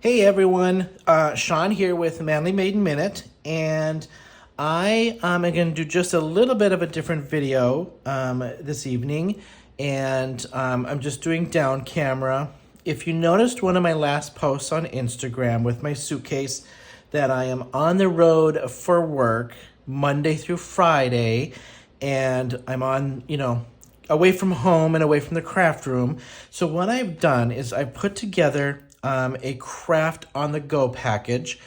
Hey everyone, Shawn here with Manly Maiden Minute, and I am going to do just a little bit of a different video this evening, and I'm just doing down camera. If you noticed one of my last posts on Instagram with my suitcase, that I am on the road for work Monday through Friday, and I'm on, away from home and away from the craft room. So what I've done is I put together a craft on the go package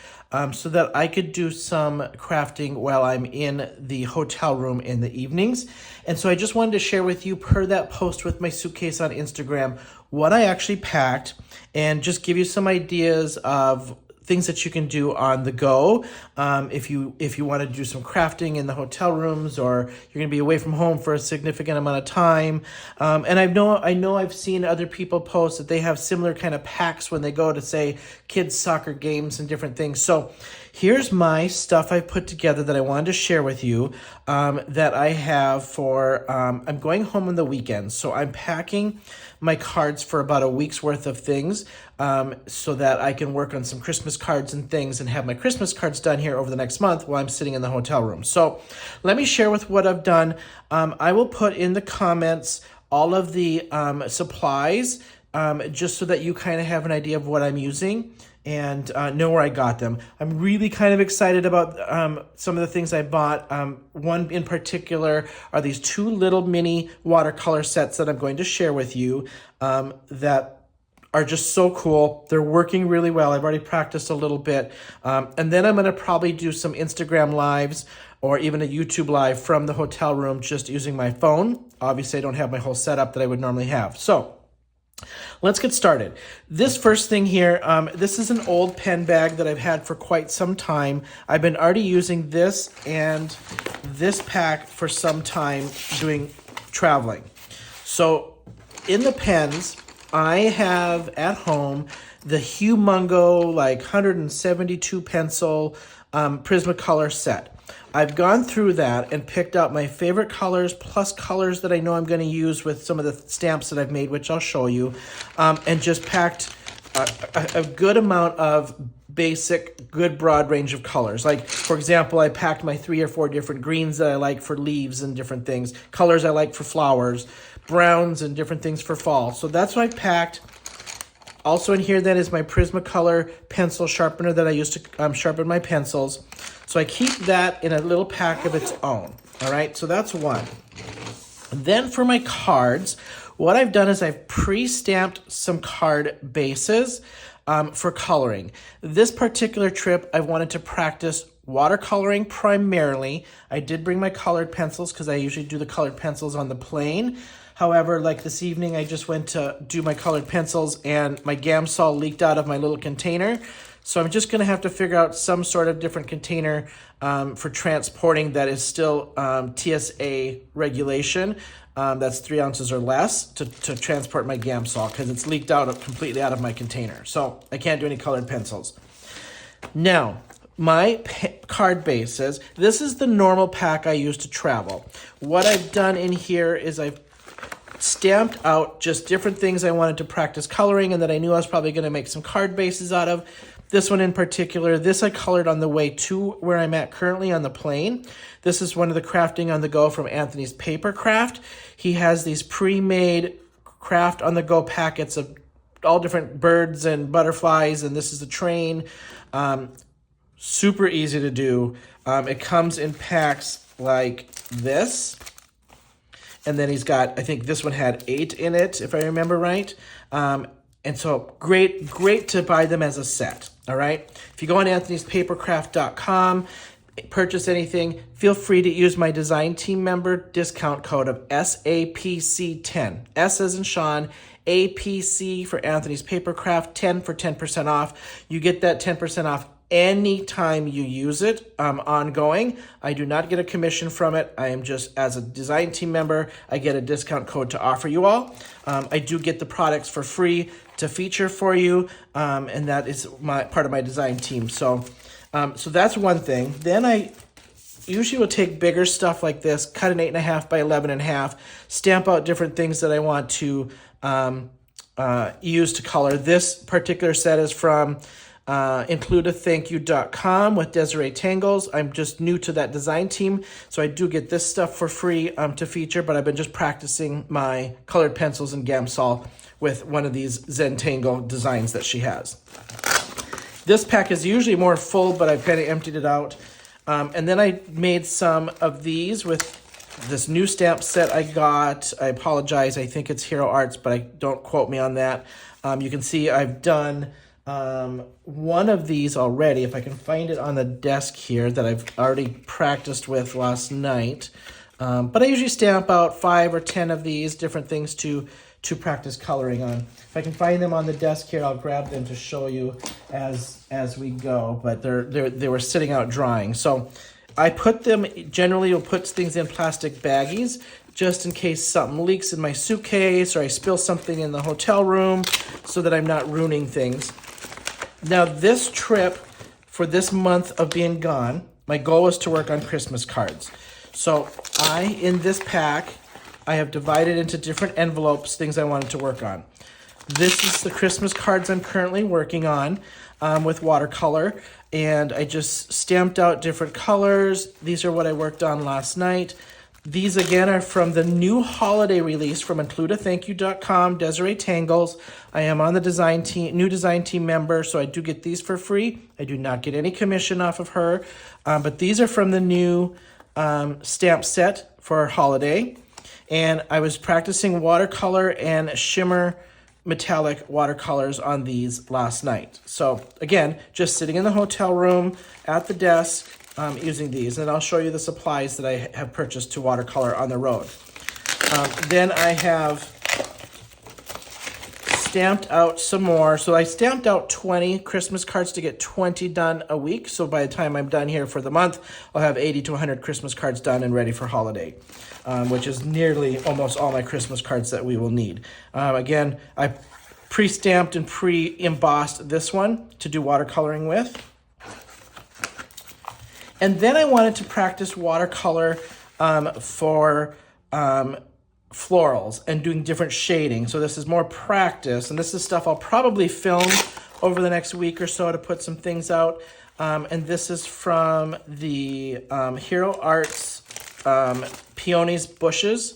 so that I could do some crafting while I'm in the hotel room in the evenings. And so I just wanted to share with you, per that post with my suitcase on Instagram, what I actually packed and just give you some ideas of things that you can do on the go if you want to do some crafting in the hotel rooms, or you're going to be away from home for a significant amount of time. And I know I've seen other people post that they have similar kind of packs when they go to, say, kids' soccer games and different things. So here's my stuff I put together that I wanted to share with you that I have for, I'm going home on the weekend. So I'm packing my cards for about a week's worth of things so that I can work on some Christmas cards and things and have my Christmas cards done here over the next month while I'm sitting in the hotel room. So let me share with what I've done. I will put in the comments all of the supplies just so that you kind of have an idea of what I'm using and know where I got them. I'm really kind of excited about some of the things I bought. One in particular are these two little mini watercolor sets that I'm going to share with you that are just so cool. They're working really well. I've already practiced a little bit. And then I'm going to probably do some Instagram lives or even a YouTube live from the hotel room just using my phone. Obviously, I don't have my whole setup that I would normally have. So let's get started. This first thing here, this is an old pen bag that I've had for quite some time. I've been already using this and this pack for some time doing traveling. So in the pens, I have at home the Humongo 172 pencil Prismacolor set. I've gone through that and picked out my favorite colors plus colors that I know I'm going to use with some of the stamps that I've made, which I'll show you, and just packed a good amount of basic, good broad range of colors. Like, for example, I packed my 3 or 4 different greens that I like for leaves and different things, colors I like for flowers, browns and different things for fall. So that's what I packed. Also in here then is my Prismacolor pencil sharpener that I use to sharpen my pencils. So I keep that in a little pack of its own. All right, so that's one. Then for my cards, what I've done is I've pre-stamped some card bases for coloring. This particular trip, I wanted to practice watercoloring primarily. I did bring my colored pencils because I usually do the colored pencils on the plane. However, like this evening, I just went to do my colored pencils and my Gamsol leaked out of my little container. So I'm just going to have to figure out some sort of different container for transporting that is still TSA regulation. That's 3 ounces or less to transport my Gamsol because it's leaked out completely out of my container. So I can't do any colored pencils. Now, my card bases, this is the normal pack I use to travel. What I've done in here is I've stamped out just different things I wanted to practice coloring and that I knew I was probably going to make some card bases out of. This one in particular, this I colored on the way to where I'm at currently on the plane. This is one of the crafting on the go from Anthony's Paper Craft. He has these pre-made craft on the go packets of all different birds and butterflies, and this is the train. Super easy to do. It comes in packs like this. And then he's got, I think this one had 8 in it, if I remember right. And so great to buy them as a set, all right? If you go on anthonyspapercraft.com, purchase anything, feel free to use my design team member discount code of SAPC10. S as in Sean, APC for Anthony's Papercraft, 10 for 10% off. You get that 10% off anytime you use it ongoing. I do not get a commission from it. I am just, as a design team member, I get a discount code to offer you all. I do get the products for free to feature for you, and that is part of my design team. So that's one thing. Then I usually will take bigger stuff like this, cut an 8.5 by 11.5, stamp out different things that I want to use to color. This particular set is from includeathankyou.com with Desiree Tangles. I'm just new to that design team, so I do get this stuff for free to feature, but I've been just practicing my colored pencils and Gamsol with one of these Zentangle designs that she has. This pack is usually more full, but I've kind of emptied it out. And then I made some of these with this new stamp set I got. I apologize, I think it's Hero Arts, but don't quote me on that. You can see I've done one of these already, if I can find it on the desk here, that I've already practiced with last night. But I usually stamp out 5 or 10 of these different things to practice coloring on. If I can find them on the desk here, I'll grab them to show you as we go. But they were sitting out drying. So I put them, generally you'll put things in plastic baggies just in case something leaks in my suitcase or I spill something in the hotel room so that I'm not ruining things. Now this trip for this month of being gone, my goal was to work on Christmas cards. So in this pack, I have divided into different envelopes, things I wanted to work on. This is the Christmas cards I'm currently working on with watercolor, and I just stamped out different colors. These are what I worked on last night. These again are from the new holiday release from includeathankyou.com, Desiree Tangles. I am on the new design team member, so I do get these for free. I do not get any commission off of her, but these are from the new stamp set for holiday. And I was practicing watercolor and shimmer metallic watercolors on these last night. So again, just sitting in the hotel room at the desk using these. And I'll show you the supplies that I have purchased to watercolor on the road. Then I have stamped out some more. So I stamped out 20 Christmas cards to get 20 done a week. So by the time I'm done here for the month, I'll have 80 to 100 Christmas cards done and ready for holiday. Which is nearly almost all my Christmas cards that we will need. Again, I pre-stamped and pre-embossed this one to do watercoloring with. And then I wanted to practice watercolor for florals and doing different shading. So this is more practice, and this is stuff I'll probably film over the next week or so to put some things out. And this is from the Hero Arts Peonies Bushes.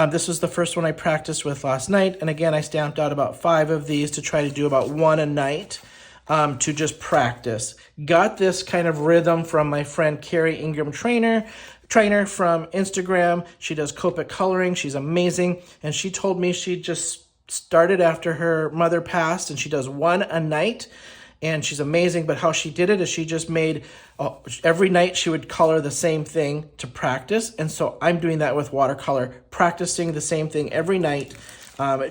This was the first one I practiced with last night. And again, I stamped out about 5 of these to try to do about 1 a night to just practice. Got this kind of rhythm from my friend Carrie Ingram Trainer from Instagram. She does Copic coloring. She's amazing. And she told me she just started after her mother passed, and she does 1 a night. And she's amazing, but how she did it is she just made, every night she would color the same thing to practice. And so I'm doing that with watercolor, practicing the same thing every night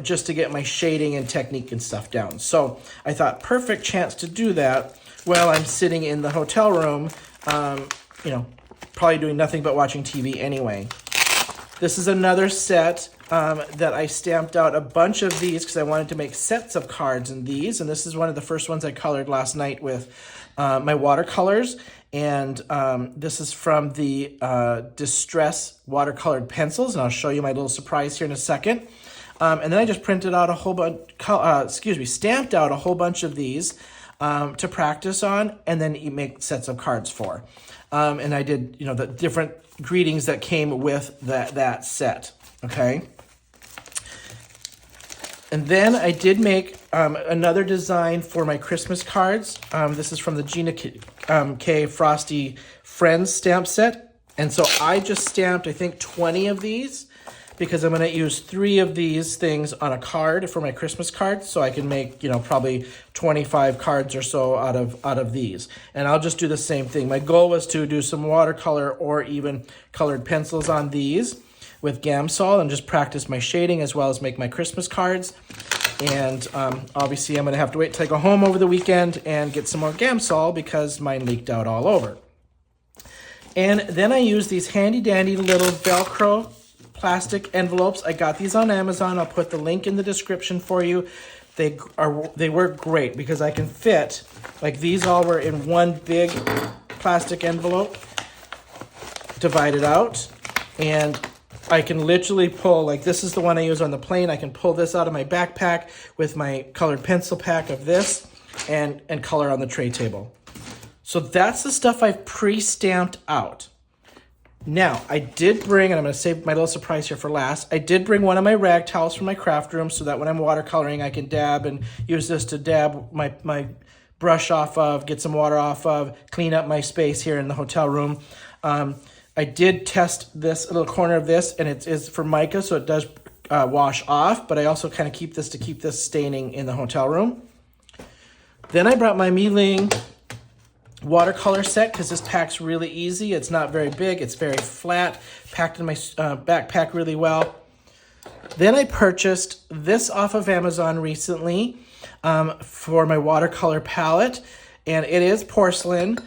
just to get my shading and technique and stuff down. So I thought perfect chance to do that while I'm sitting in the hotel room, probably doing nothing but watching TV anyway. This is another set that I stamped out a bunch of these because I wanted to make sets of cards in these. And this is one of the first ones I colored last night with my watercolors. And this is from the Distress watercolored pencils. And I'll show you my little surprise here in a second. And then I just printed out a whole bunch, stamped out a whole bunch of these to practice on and then make sets of cards for. And I did, the different greetings that came with that set, okay? And then I did make another design for my Christmas cards. This is from the Gina K. Frosty Friends stamp set. And so I just stamped, I think, 20 of these because I'm going to use 3 of these things on a card for my Christmas cards. So I can make, probably 25 cards or so out of these. And I'll just do the same thing. My goal was to do some watercolor or even colored pencils on these with Gamsol and just practice my shading as well as make my Christmas cards. And obviously I'm going to have to wait till I go home over the weekend and get some more Gamsol because mine leaked out all over. And then I use these handy dandy little Velcro plastic envelopes. I got these on Amazon. I'll put the link in the description for you. They work great because I can fit, like these all were in one big plastic envelope, divided out, and I can literally pull, like this is the one I use on the plane. I can pull this out of my backpack with my colored pencil pack of this and color on the tray table. So that's the stuff I've pre-stamped out. Now, I did bring, and I'm going to save my little surprise here for last, I did bring one of my rag towels from my craft room so that when I'm watercoloring, I can dab and use this to dab my brush off of, get some water off of, clean up my space here in the hotel room. I did test this little corner of this, and it is for mica, so it does wash off, but I also kind of keep this to keep this staining in the hotel room. Then I brought my Mealing watercolor set because this pack's really easy. It's not very big. It's very flat, packed in my backpack really well. Then I purchased this off of Amazon recently for my watercolor palette, and it is porcelain,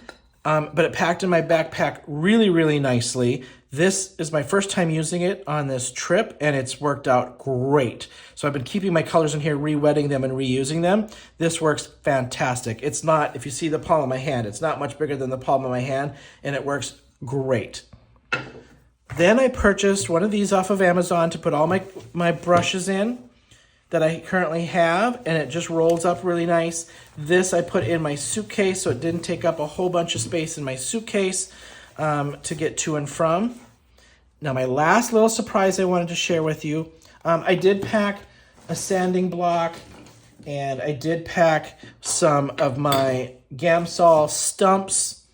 but it packed in my backpack really, really nicely. This is my first time using it on this trip, and it's worked out great. So I've been keeping my colors in here, re-wetting them and reusing them. This works fantastic. It's not, if you see the palm of my hand, it's not much bigger than the palm of my hand, and it works great. Then I purchased one of these off of Amazon to put all my brushes in that I currently have, and it just rolls up really nice. This I put in my suitcase so it didn't take up a whole bunch of space in my suitcase to get to and from. Now my last little surprise I wanted to share with you, I did pack a sanding block, and I did pack some of my Gamsol stumps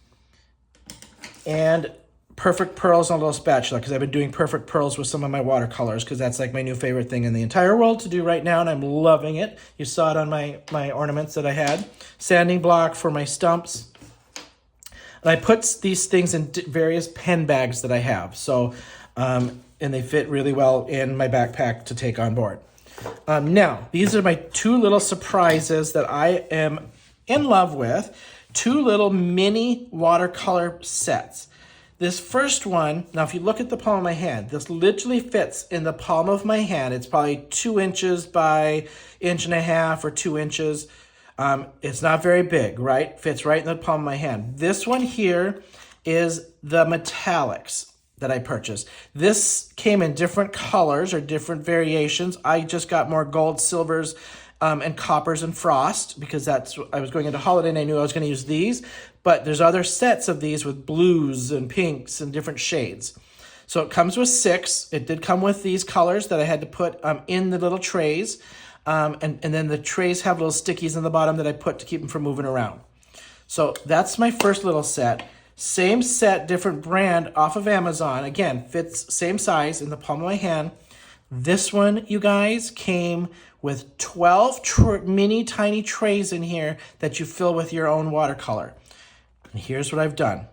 and perfect pearls on a little spatula, because I've been doing perfect pearls with some of my watercolors, because that's like my new favorite thing in the entire world to do right now, and I'm loving it. You saw it on my ornaments that I had. Sanding block for my stumps. And I put these things in various pen bags that I have. So, and they fit really well in my backpack to take on board. Now, these are my two little surprises that I am in love with. Two little mini watercolor sets. This first one, now if you look at the palm of my hand, this literally fits in the palm of my hand. It's probably 2 inches by 1.5 or 2 inches. It's not very big, right? Fits right in the palm of my hand. This one here is the metallics that I purchased. This came in different colors or different variations. I just got more gold, silvers, and coppers and frost, because I was going into holiday and I knew I was going to use these. But there's other sets of these with blues and pinks and different shades. So it comes with 6. It did come with these colors that I had to put in the little trays. And then the trays have little stickies in the bottom that I put to keep them from moving around. So that's my first little set. Same set, different brand off of Amazon. Again, fits same size in the palm of my hand. This one, you guys, came with 12 mini tiny trays in here that you fill with your own watercolor. And here's what I've done.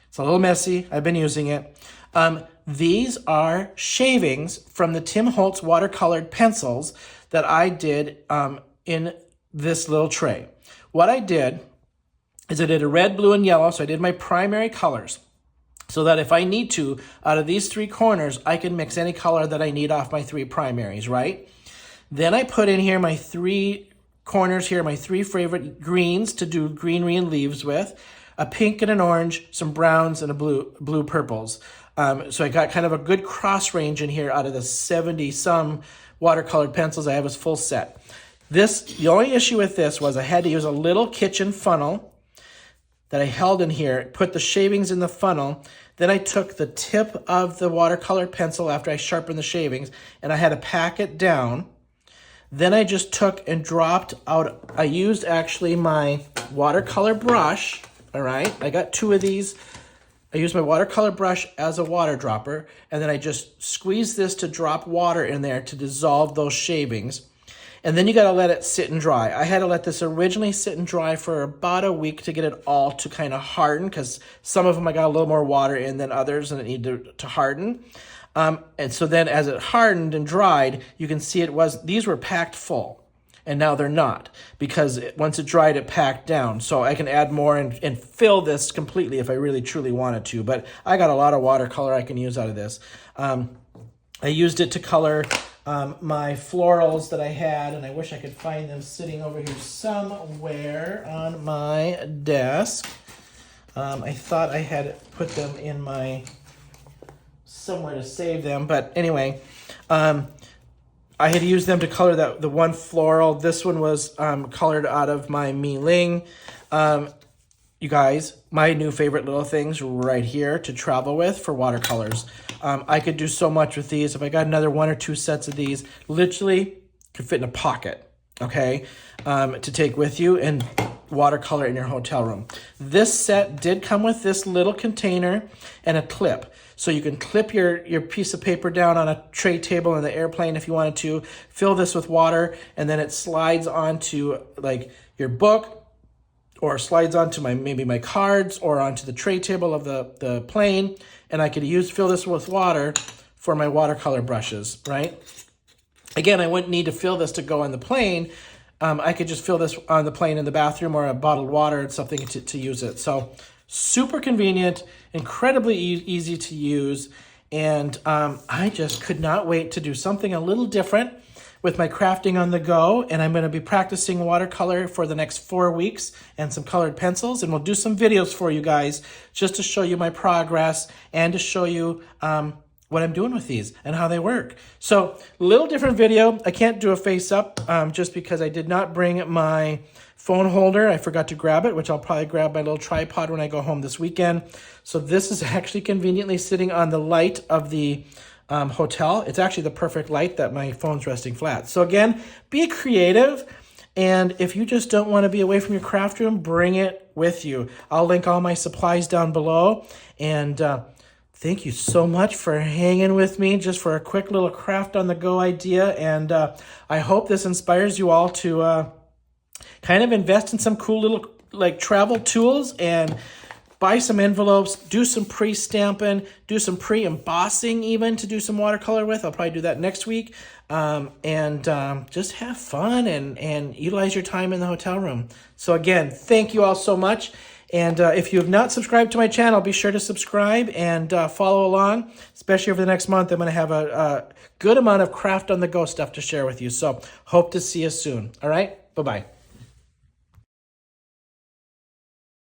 It's a little messy. I've been using it. These are shavings from the Tim Holtz watercolored pencils that I did in this little tray. What I did is I did a red, blue, and yellow, so I did my primary colors, so that if I need to, out of these 3 corners, I can mix any color that I need off my 3 primaries, right? Then I put in here my 3 corners here, my 3 favorite greens to do greenery and leaves with, a pink and an orange, some browns, and a blue purples. So I got kind of a good cross range in here out of the 70-some watercolored pencils I have as full set. The only issue with this was I had to use a little kitchen funnel that I held in here, put the shavings in the funnel. Then I took the tip of the watercolor pencil after I sharpened the shavings, and I had to pack it down. Then I just took and dropped out. I used actually my watercolor brush, all right? I got 2 of these. I used my watercolor brush as a water dropper, and then I just squeezed this to drop water in there to dissolve those shavings. And then you got to let it sit and dry. I had to let this originally sit and dry for about a week to get it all to kind of harden, because some of them I got a little more water in than others, and it needed to harden. And so then as it hardened and dried, you can see these were packed full. And now they're not, because once it dried, it packed down. So I can add more and fill this completely if I really truly wanted to. But I got a lot of watercolor I can use out of this. I used it to color my florals that I had, and I wish I could find them sitting over here somewhere on my desk. I thought I had put them in my somewhere to save them. But anyway, I had used them to color the one floral. This one was colored out of my Mi Ling. You guys, my new favorite little things right here to travel with for watercolors. I could do so much with these. If I got another 1 or 2 sets of these, literally could fit in a pocket, okay, to take with you and watercolor in your hotel room. This set did come with this little container and a clip. So you can clip your piece of paper down on a tray table in the airplane if you wanted to, fill this with water, and then it slides onto like your book, or slides onto maybe my cards, or onto the tray table of the plane, and I could fill this with water for my watercolor brushes, right? Again, I wouldn't need to fill this to go on the plane. I could just fill this on the plane in the bathroom, or a bottled water and something to use it. So super convenient, incredibly easy to use, and I just could not wait to do something a little different with my crafting on the go. And I'm going to be practicing watercolor for the next 4 weeks and some colored pencils, and we'll do some videos for you guys just to show you my progress and to show you what I'm doing with these and how they work. So little different video. I can't do a face up just because I did not bring my phone holder. I forgot to grab it, which I'll probably grab my little tripod when I go home this weekend. So this is actually conveniently sitting on the light of the hotel. It's actually the perfect light that my phone's resting flat. So again, be creative. And if you just don't want to be away from your craft room, bring it with you. I'll link all my supplies down below. And thank you so much for hanging with me just for a quick little craft on the go idea. And I hope this inspires you all to kind of invest in some cool little like travel tools and buy some envelopes, do some pre-stamping, do some pre-embossing even to do some watercolor with. I'll probably do that next week. And just have fun and utilize your time in the hotel room. So again, thank you all so much. And if you have not subscribed to my channel, be sure to subscribe and follow along, especially over the next month. I'm going to have a good amount of craft on the go stuff to share with you. So hope to see you soon. All right. Bye-bye.